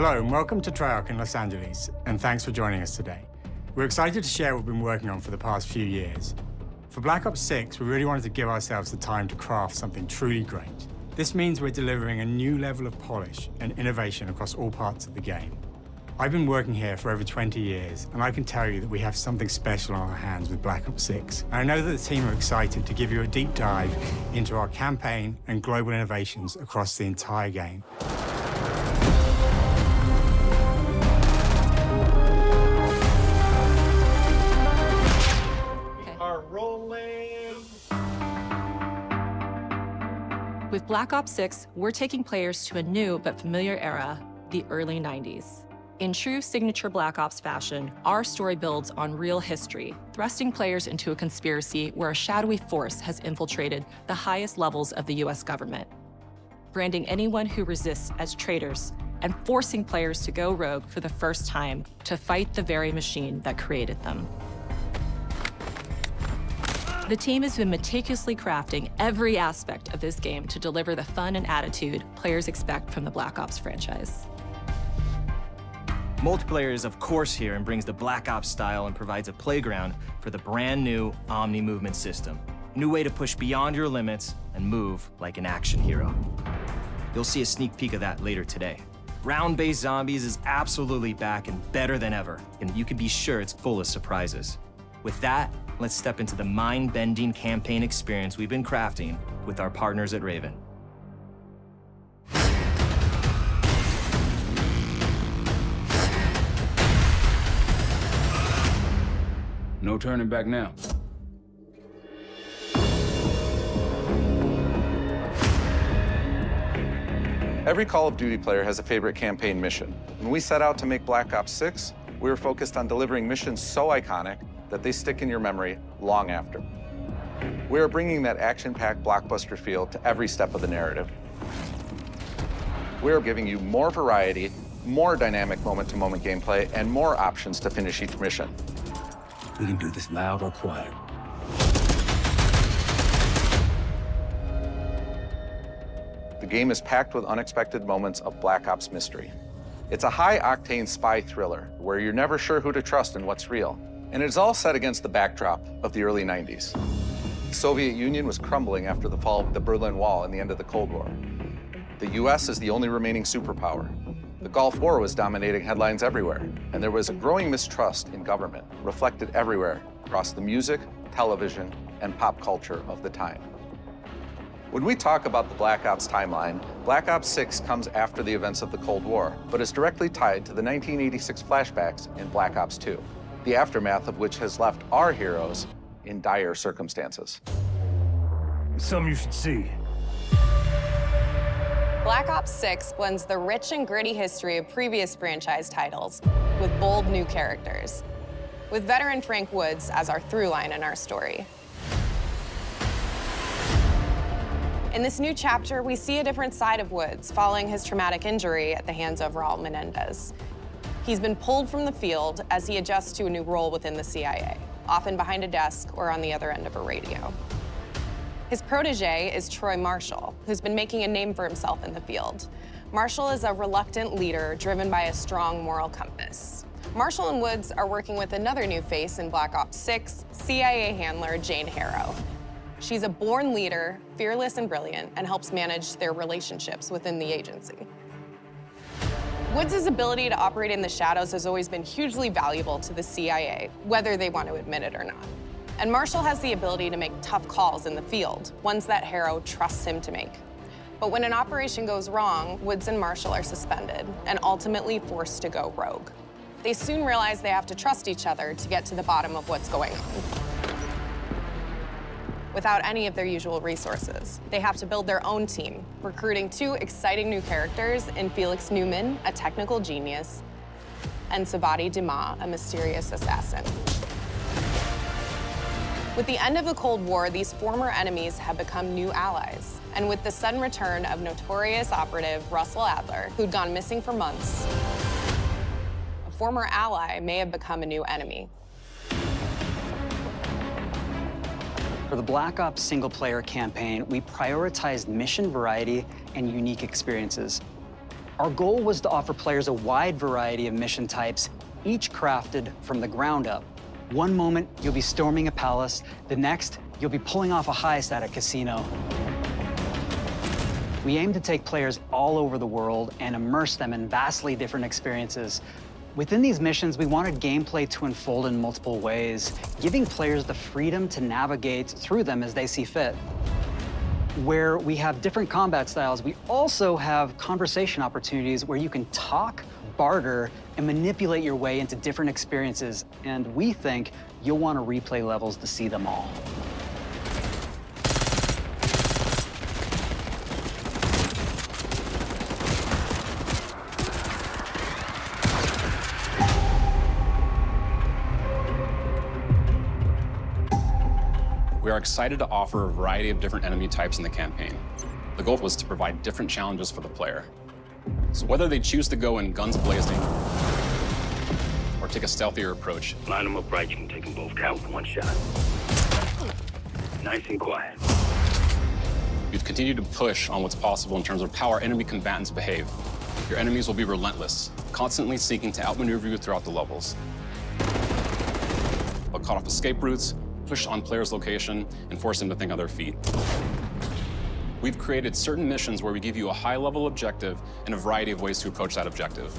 Hello and welcome to Treyarch in Los Angeles, and thanks for joining us today. We're excited to share what we've been working on for the past few years. For Black Ops 6, we really wanted to give ourselves the time to craft something truly great. This means we're delivering a new level of polish and innovation across all parts of the game. I've been working here for over 20 years, and I can tell you that we have something special on our hands with Black Ops 6. And I know that the team are excited to give you a deep dive into our campaign and global innovations across the entire game. With Black Ops 6, we're taking players to a new but familiar era, the early 90s. In true signature Black Ops fashion, our story builds on real history, thrusting players into a conspiracy where a shadowy force has infiltrated the highest levels of the US government, branding anyone who resists as traitors and forcing players to go rogue for the first time to fight the very machine that created them. The team has been meticulously crafting every aspect of this game to deliver the fun and attitude players expect from the Black Ops franchise. Multiplayer is of course here and brings the Black Ops style and provides a playground for the brand new Omni movement system. A new way to push beyond your limits and move like an action hero. You'll see a sneak peek of that later today. Round-based zombies is absolutely back and better than ever, and you can be sure it's full of surprises. With that, let's step into the mind-bending campaign experience we've been crafting with our partners at Raven. No turning back now. Every Call of Duty player has a favorite campaign mission. When we set out to make Black Ops 6, we were focused on delivering missions so iconic that they stick in your memory long after. We are bringing that action-packed blockbuster feel to every step of the narrative. We are giving you more variety, more dynamic moment-to-moment gameplay, and more options to finish each mission. We can do this loud or quiet. The game is packed with unexpected moments of Black Ops mystery. It's a high-octane spy thriller where you're never sure who to trust and what's real. And it's all set against the backdrop of the early 90s. The Soviet Union was crumbling after the fall of the Berlin Wall and the end of the Cold War. The US is the only remaining superpower. The Gulf War was dominating headlines everywhere, and there was a growing mistrust in government, reflected everywhere across the music, television, and pop culture of the time. When we talk about the Black Ops timeline, Black Ops 6 comes after the events of the Cold War, but is directly tied to the 1986 flashbacks in Black Ops 2. The aftermath of which has left our heroes in dire circumstances. Something you should see. Black Ops 6 blends the rich and gritty history of previous franchise titles with bold new characters, with veteran Frank Woods as our through line in our story. In this new chapter, we see a different side of Woods following his traumatic injury at the hands of Raul Menendez. He's been pulled from the field as he adjusts to a new role within the CIA, often behind a desk or on the other end of a radio. His protege is Troy Marshall, who's been making a name for himself in the field. Marshall is a reluctant leader driven by a strong moral compass. Marshall and Woods are working with another new face in Black Ops 6, CIA handler Jane Harrow. She's a born leader, fearless and brilliant, and helps manage their relationships within the agency. Woods' ability to operate in the shadows has always been hugely valuable to the CIA, whether they want to admit it or not. And Marshall has the ability to make tough calls in the field, ones that Harrow trusts him to make. But when an operation goes wrong, Woods and Marshall are suspended and ultimately forced to go rogue. They soon realize they have to trust each other to get to the bottom of what's going on. Without any of their usual resources, they have to build their own team, recruiting two exciting new characters in Felix Newman, a technical genius, and Savati Dumas, a mysterious assassin. With the end of the Cold War, these former enemies have become new allies. And with the sudden return of notorious operative Russell Adler, who'd gone missing for months, a former ally may have become a new enemy. For the Black Ops single-player campaign, we prioritized mission variety and unique experiences. Our goal was to offer players a wide variety of mission types, each crafted from the ground up. One moment, you'll be storming a palace. The next, you'll be pulling off a heist at a casino. We aim to take players all over the world and immerse them in vastly different experiences. Within these missions, we wanted gameplay to unfold in multiple ways, giving players the freedom to navigate through them as they see fit. Where we have different combat styles, we also have conversation opportunities where you can talk, barter, and manipulate your way into different experiences. And we think you'll want to replay levels to see them all. We are excited to offer a variety of different enemy types in the campaign. The goal was to provide different challenges for the player. So whether they choose to go in guns blazing or take a stealthier approach, Line them up right, you can take them both down with one shot. Nice and quiet. we've continued to push on what's possible in terms of how our enemy combatants behave. Your enemies will be relentless, constantly seeking to outmaneuver you throughout the levels. They'll cut off escape routes, push on players' location, and force them to think on their feet. We've created certain missions where we give you a high-level objective and a variety of ways to approach that objective.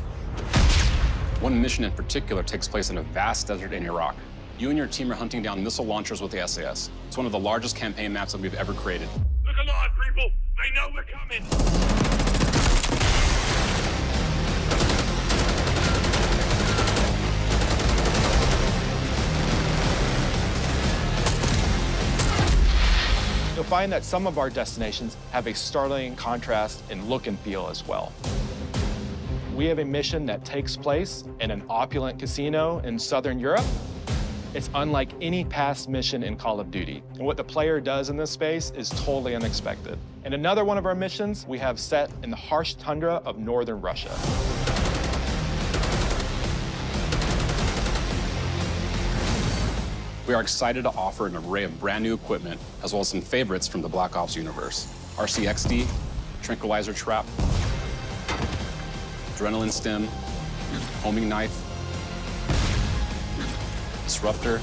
One mission in particular takes place in a vast desert in Iraq. You and your team are hunting down missile launchers with the SAS. It's one of the largest campaign maps that we've ever created. Look alive, people! They know we're coming! You'll find that some of our destinations have a startling contrast in look and feel as well. We have a mission that takes place in an opulent casino in Southern Europe. It's unlike any past mission in Call of Duty. And what the player does in this space is totally unexpected. And another one of our missions we have set in the harsh tundra of northern Russia. We are excited to offer an array of brand new equipment, as well as some favorites from the Black Ops universe. RCXD, Tranquilizer Trap, Adrenaline Stim, Homing Knife, Disruptor,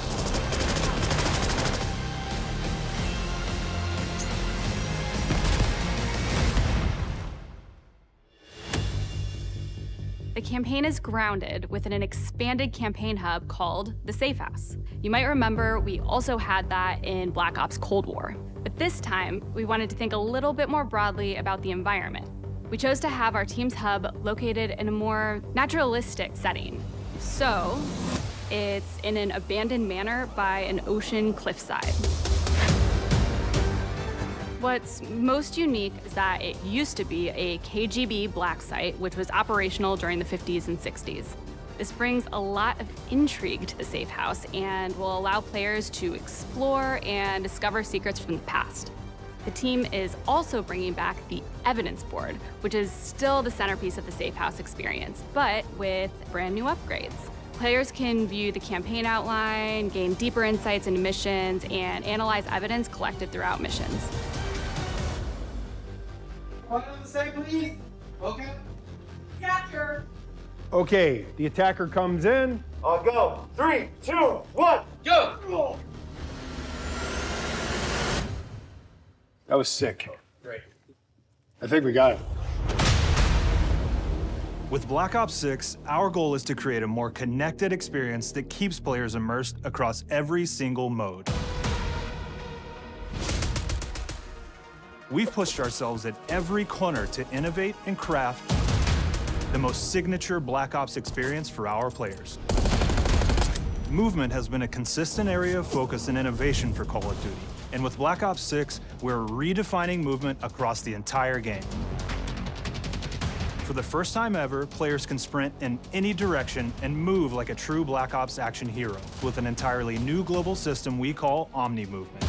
The campaign is grounded within an expanded campaign hub called the Safe House. You might remember we also had that in Black Ops Cold War. But this time, we wanted to think a little bit more broadly about the environment. We chose to have our team's hub located in a more naturalistic setting. So, it's in an abandoned manor by an ocean cliffside. What's most unique is that it used to be a KGB black site, which was operational during the 50s and 60s. This brings a lot of intrigue to the Safe House and will allow players to explore and discover secrets from the past. The team is also bringing back the evidence board, which is still the centerpiece of the Safe House experience, but with brand new upgrades. Players can view the campaign outline, gain deeper insights into missions, and analyze evidence collected throughout missions. Okay. Capture. Okay, the attacker comes in. I'll go. 3, 2, 1, go! That was sick. Great. I think we got it. With Black Ops 6, our goal is to create a more connected experience that keeps players immersed across every single mode. We've pushed ourselves at every corner to innovate and craft the most signature Black Ops experience for our players. Movement has been a consistent area of focus and innovation for Call of Duty. And with Black Ops 6, we're redefining movement across the entire game. For the first time ever, players can sprint in any direction and move like a true Black Ops action hero with an entirely new global system we call Omni Movement.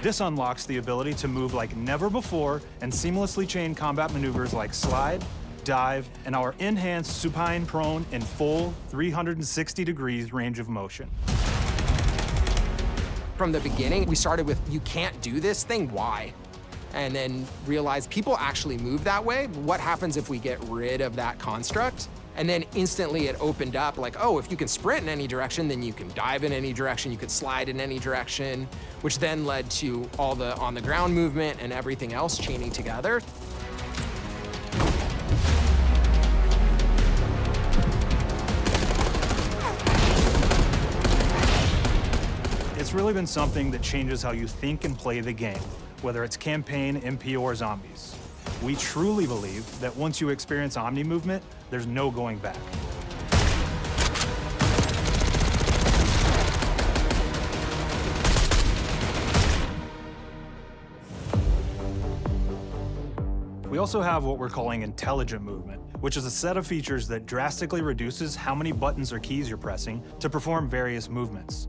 This unlocks the ability to move like never before and seamlessly chain combat maneuvers like slide, dive, and our enhanced supine prone in full 360 degrees range of motion. From the beginning, we started with, you can't do this thing, why? and then realized people actually move that way. What happens if we get rid of that construct? And then instantly it opened up like, oh, if you can sprint in any direction, then you can dive in any direction, you could slide in any direction, which then led to all the on-the-ground movement and everything else chaining together. It's really been something that changes how you think and play the game, whether it's campaign, MP, or zombies. We truly believe that once you experience Omni movement, there's no going back. We also have what we're calling intelligent movement, which is a set of features that drastically reduces how many buttons or keys you're pressing to perform various movements.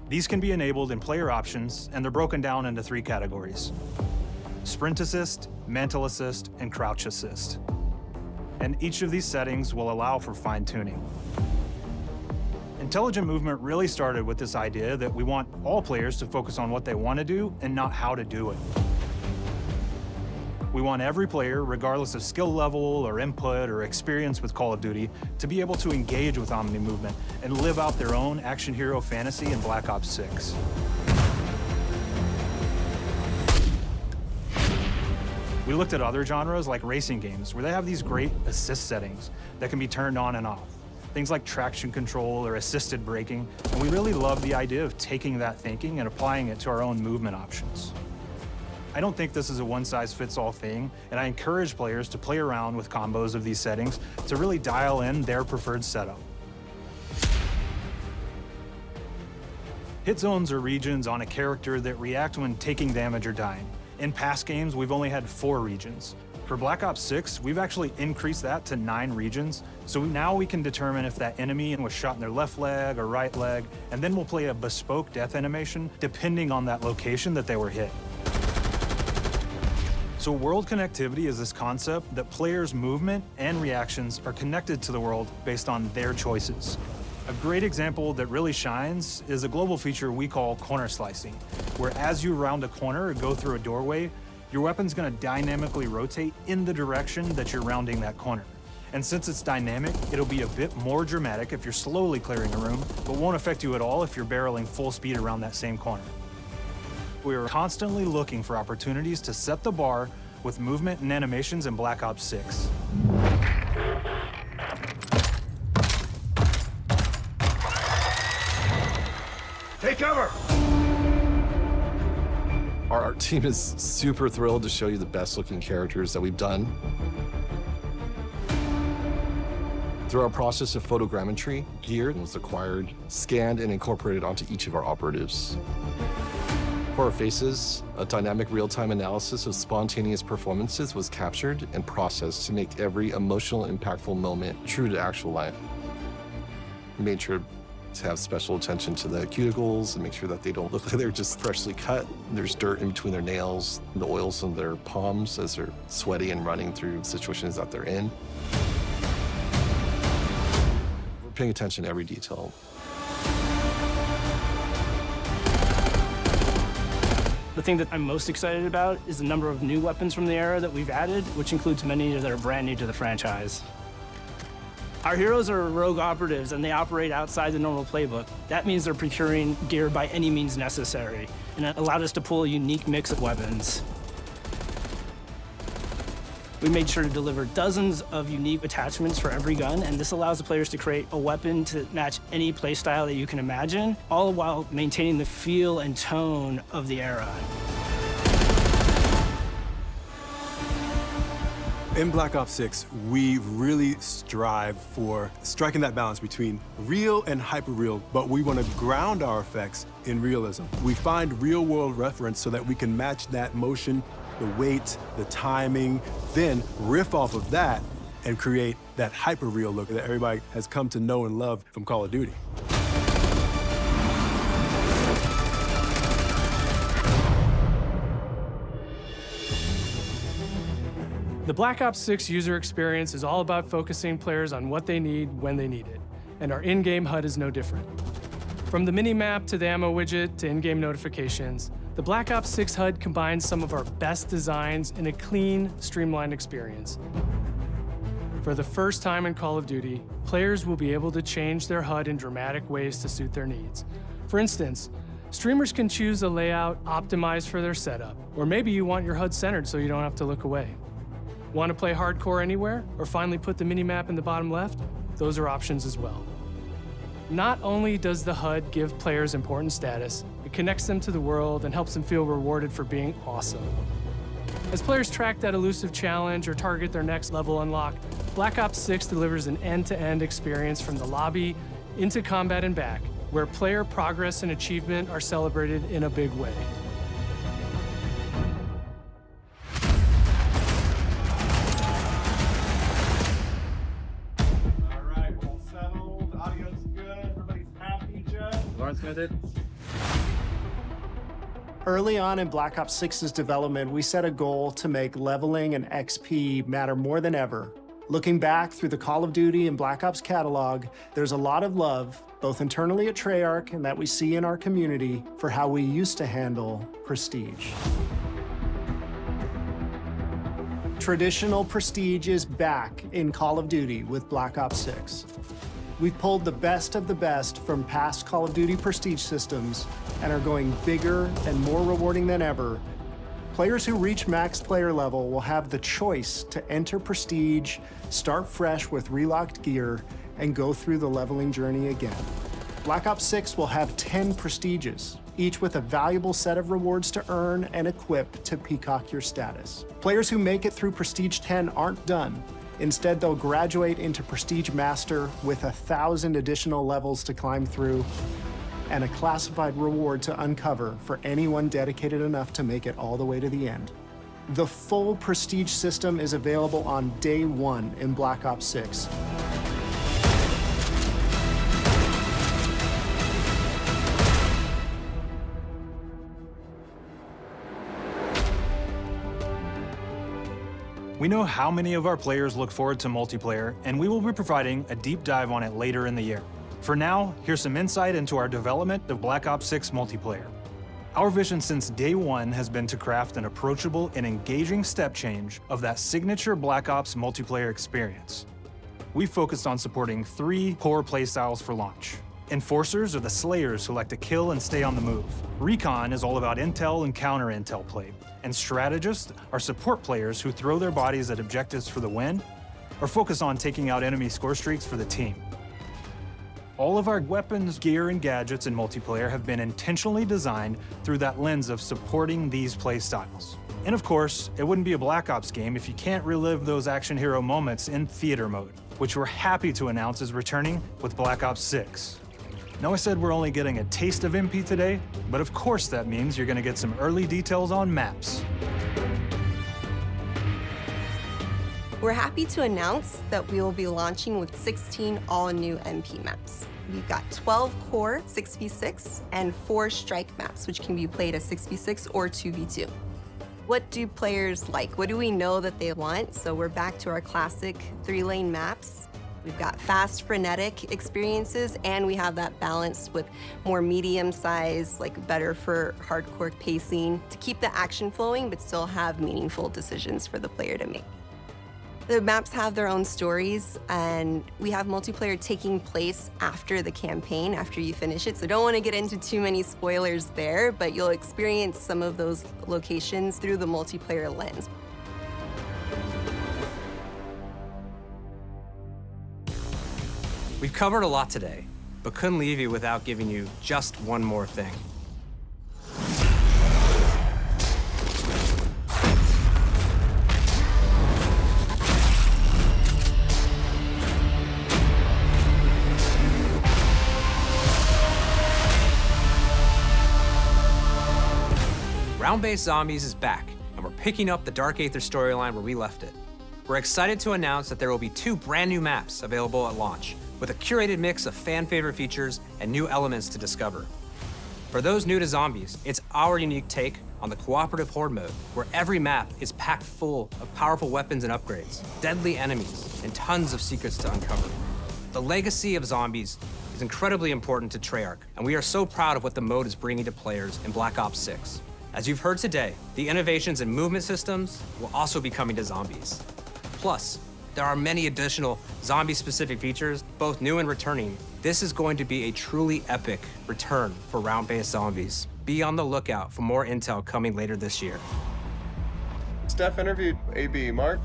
These can be enabled in player options, and they're broken down into 3 categories: sprint assist, mantle assist, and crouch assist. And each of these settings will allow for fine-tuning. Intelligent movement really started with this idea that we want all players to focus on what they want to do and not how to do it. We want every player, regardless of skill level or input or experience with Call of Duty, to be able to engage with Omni movement and live out their own action hero fantasy in Black Ops 6. We looked at other genres like racing games, where they have these great assist settings that can be turned on and off. Things like traction control or assisted braking, and we really love the idea of taking that thinking and applying it to our own movement options. I don't think this is a one-size-fits-all thing, and I encourage players to play around with combos of these settings to really dial in their preferred setup. Hit zones are regions on a character that react when taking damage or dying. In past games, we've only had 4 regions. For Black Ops 6, we've actually increased that to 9 regions, so now we can determine if that enemy was shot in their left leg or right leg, and then we'll play a bespoke death animation depending on that location that they were hit. So world connectivity is this concept that players' movement and reactions are connected to the world based on their choices. A great example that really shines is a global feature we call corner slicing, where as you round a corner or go through a doorway, your weapon's gonna dynamically rotate in the direction that you're rounding that corner. And since it's dynamic, it'll be a bit more dramatic if you're slowly clearing a room, but won't affect you at all if you're barreling full speed around that same corner. We are constantly looking for opportunities to set the bar with movement and animations in Black Ops 6. Take cover! Our team is super thrilled to show you the best looking characters that we've done. Through our process of photogrammetry, gear was acquired, scanned, and incorporated onto each of our operatives. For our faces, a dynamic real-time analysis of spontaneous performances was captured and processed to make every emotional, impactful moment true to actual life. We made sure to have special attention to the cuticles and make sure that they don't look like they're just freshly cut. There's dirt in between their nails, the oils on their palms as they're sweaty and running through situations that they're in. We're paying attention to every detail. The thing that I'm most excited about is the number of new weapons from the era that we've added, which includes many that are brand new to the franchise. Our heroes are rogue operatives, and they operate outside the normal playbook. That means they're procuring gear by any means necessary, and it allowed us to pull a unique mix of weapons. We made sure to deliver dozens of unique attachments for every gun, and this allows the players to create a weapon to match any playstyle that you can imagine, all while maintaining the feel and tone of the era. In Black Ops 6, we really strive for striking that balance between real and hyper-real, but we want to ground our effects in realism. We find real-world reference so that we can match that motion, the weight, the timing, then riff off of that and create that hyper-real look that everybody has come to know and love from Call of Duty. The Black Ops 6 user experience is all about focusing players on what they need when they need it, and our in-game HUD is no different. From the mini-map to the ammo widget to in-game notifications, The Black Ops 6 HUD combines some of our best designs in a clean, streamlined experience. For the first time in Call of Duty, players will be able to change their HUD in dramatic ways to suit their needs. For instance, streamers can choose a layout optimized for their setup, or maybe you want your HUD centered so you don't have to look away. Want to play hardcore anywhere, or finally put the minimap in the bottom left? Those are options as well. Not only does the HUD give players important status, it connects them to the world and helps them feel rewarded for being awesome. As players track that elusive challenge or target their next level unlock, Black Ops 6 delivers an end-to-end experience from the lobby into combat and back, where player progress and achievement are celebrated in a big way. Early on in Black Ops 6's development, we set a goal to make leveling and XP matter more than ever. Looking back through the Call of Duty and Black Ops catalog, there's a lot of love, both internally at Treyarch and that we see in our community, for how we used to handle prestige. Traditional prestige is back in Call of Duty with Black Ops 6. We've pulled the best of the best from past Call of Duty prestige systems and are going bigger and more rewarding than ever. Players who reach max player level will have the choice to enter prestige, start fresh with relocked gear, and go through the leveling journey again. Black Ops 6 will have 10 prestiges, each with a valuable set of rewards to earn and equip to peacock your status. Players who make it through Prestige 10 aren't done. Instead, they'll graduate into Prestige Master with 1,000 additional levels to climb through and a classified reward to uncover for anyone dedicated enough to make it all the way to the end. The full Prestige system is available on day one in Black Ops 6. We know how many of our players look forward to multiplayer, and we will be providing a deep dive on it later in the year. For now, here's some insight into our development of Black Ops 6 multiplayer. Our vision since day one has been to craft an approachable and engaging step change of that signature Black Ops multiplayer experience. We focused on supporting 3 core playstyles for launch. Enforcers are the slayers who like to kill and stay on the move. Recon is all about intel and counter-intel play. And strategists are support players who throw their bodies at objectives for the win or focus on taking out enemy score streaks for the team. All of our weapons, gear, and gadgets in multiplayer have been intentionally designed through that lens of supporting these play styles. And of course, it wouldn't be a Black Ops game if you can't relive those action hero moments in theater mode, which we're happy to announce is returning with Black Ops 6. Now, I said we're only getting a taste of MP today, but of course that means you're gonna get some early details on maps. We're happy to announce that we will be launching with 16 all-new MP maps. We've got 12 core 6v6 and 4 strike maps, which can be played as 6v6 or 2v2. What do players like? What do we know that they want? So we're back to our classic 3-lane maps. We've got fast, frenetic experiences, and we have that balance with more medium-sized, like better for hardcore pacing to keep the action flowing, but still have meaningful decisions for the player to make. The maps have their own stories, and we have multiplayer taking place after the campaign, after you finish it. So don't want to get into too many spoilers there, but you'll experience some of those locations through the multiplayer lens. We've covered a lot today, but couldn't leave you without giving you just one more thing. Ground-Based Zombies is back, and we're picking up the Dark Aether storyline where we left it. We're excited to announce that there will be 2 brand new maps available at launch, with a curated mix of fan-favorite features and new elements to discover. For those new to Zombies, it's our unique take on the cooperative horde mode, where every map is packed full of powerful weapons and upgrades, deadly enemies, and tons of secrets to uncover. The legacy of Zombies is incredibly important to Treyarch, and we are so proud of what the mode is bringing to players in Black Ops 6. As you've heard today, the innovations in movement systems will also be coming to zombies. Plus, there are many additional zombie-specific features, both new and returning. This is going to be a truly epic return for round-based zombies. Be on the lookout for more intel coming later this year. Steph interviewed AB. Mark?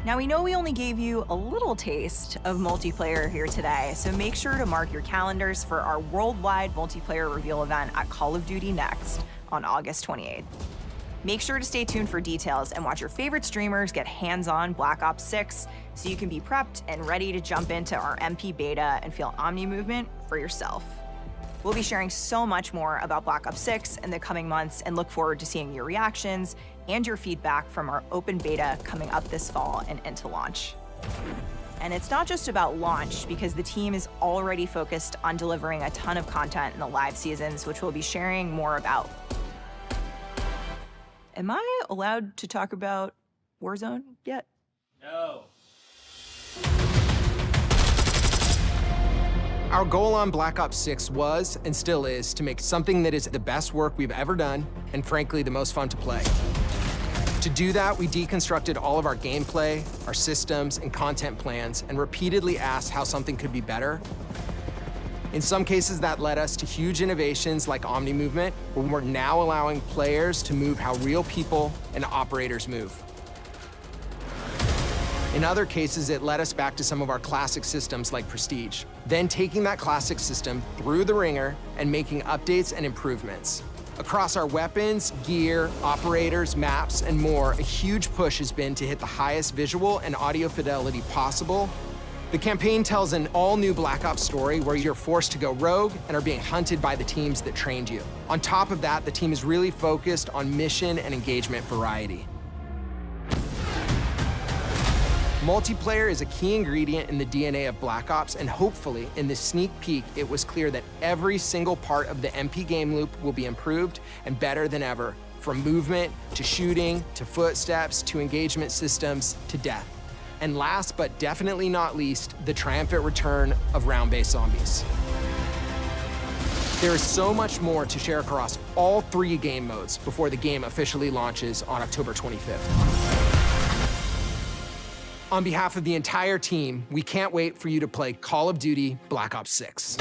Now, we know we only gave you a little taste of multiplayer here today, so make sure to mark your calendars for our worldwide multiplayer reveal event at Call of Duty Next on August 28th. Make sure to stay tuned for details and watch your favorite streamers get hands-on Black Ops 6 so you can be prepped and ready to jump into our MP beta and feel Omni movement for yourself. We'll be sharing so much more about Black Ops 6 in the coming months and look forward to seeing your reactions and your feedback from our open beta coming up this fall and into launch. And it's not just about launch, because the team is already focused on delivering a ton of content in the live seasons, which we'll be sharing more about. Am I allowed to talk about Warzone yet? No. Our goal on Black Ops 6 was, and still is, to make something that is the best work we've ever done, and frankly, the most fun to play. To do that, we deconstructed all of our gameplay, our systems, and content plans, and repeatedly asked how something could be better. In some cases, that led us to huge innovations like Omni Movement, where we're now allowing players to move how real people and operators move. In other cases, it led us back to some of our classic systems like Prestige, then taking that classic system through the ringer and making updates and improvements. Across our weapons, gear, operators, maps, and more, a huge push has been to hit the highest visual and audio fidelity possible. The campaign tells an all-new Black Ops story where you're forced to go rogue and are being hunted by the teams that trained you. On top of that, the team is really focused on mission and engagement variety. Multiplayer is a key ingredient in the DNA of Black Ops, and hopefully, in this sneak peek, it was clear that every single part of the MP game loop will be improved and better than ever, from movement, to shooting, to footsteps, to engagement systems, to death. And last but definitely not least, the triumphant return of round-based zombies. There is so much more to share across all 3 game modes before the game officially launches on October 25th. On behalf of the entire team, we can't wait for you to play Call of Duty Black Ops 6.